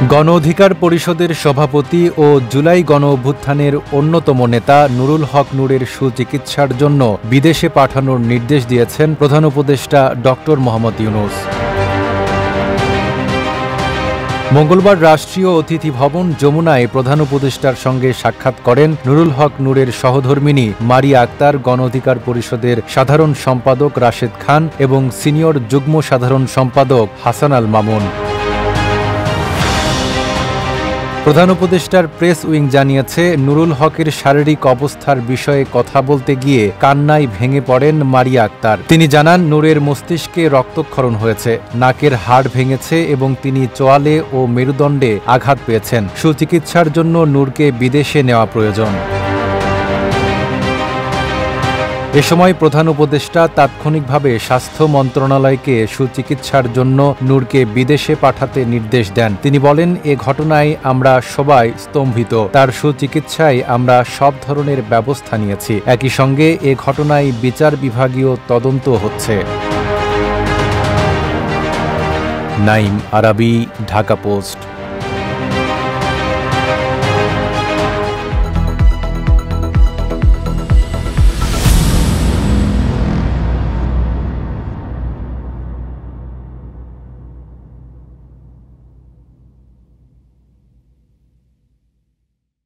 গণ অধিকার পরিষদের সভাপতি ও জুলাই গণঅভ্যুত্থানের অন্যতম নেতা নুরুল হক নূরের সুচিকিৎসার জন্য বিদেশে পাঠানোর নির্দেশ দিয়েছেন প্রধান উপদেষ্টা ড. মোহাম্মদ ইউনূস। মঙ্গলবার রাষ্ট্রীয় অতিথি ভবন যমুনায় প্রধান উপদেষ্টার সঙ্গে সাক্ষাৎ করেন নুরুল হক নূরের সহধর্মিণী মারিয়া আক্তার, গণ অধিকার পরিষদের সাধারণ সম্পাদক রাশেদ খান এবং সিনিয়র যুগ্ম সাধারণ সম্পাদক হাসান আল মামুন। প্রধান উপদেষ্টার প্রেস উইং জানিয়েছে, নুরুল হকের শারীরিক অবস্থার বিষয়ে কথা বলতে গিয়ে কান্নায় ভেঙে পড়েন মারিয়া আক্তার। তিনি জানান, নূরের মস্তিষ্কে রক্তক্ষরণ হয়েছে, নাকের হাড় ভেঙেছে এবং তিনি চোয়ালে ও মেরুদণ্ডে আঘাত পেয়েছেন। সুচিকিৎসার জন্য নূরকে বিদেশে নেওয়া প্রয়োজন। এ সময় প্রধান উপদেষ্টা তাৎক্ষণিকভাবে স্বাস্থ্য মন্ত্রণালয়কে সুচিকিৎসার জন্য নূরকে বিদেশে পাঠাতে নির্দেশ দেন। তিনি বলেন, এ ঘটনায় আমরা সবাই স্তম্ভিত। তার সুচিকিৎসায় আমরা সব ধরনের ব্যবস্থা নিয়েছি। একই সঙ্গে এ ঘটনায় বিচার বিভাগীয় তদন্ত হচ্ছে। নাঈম আরাবী, ঢাকা পোস্ট।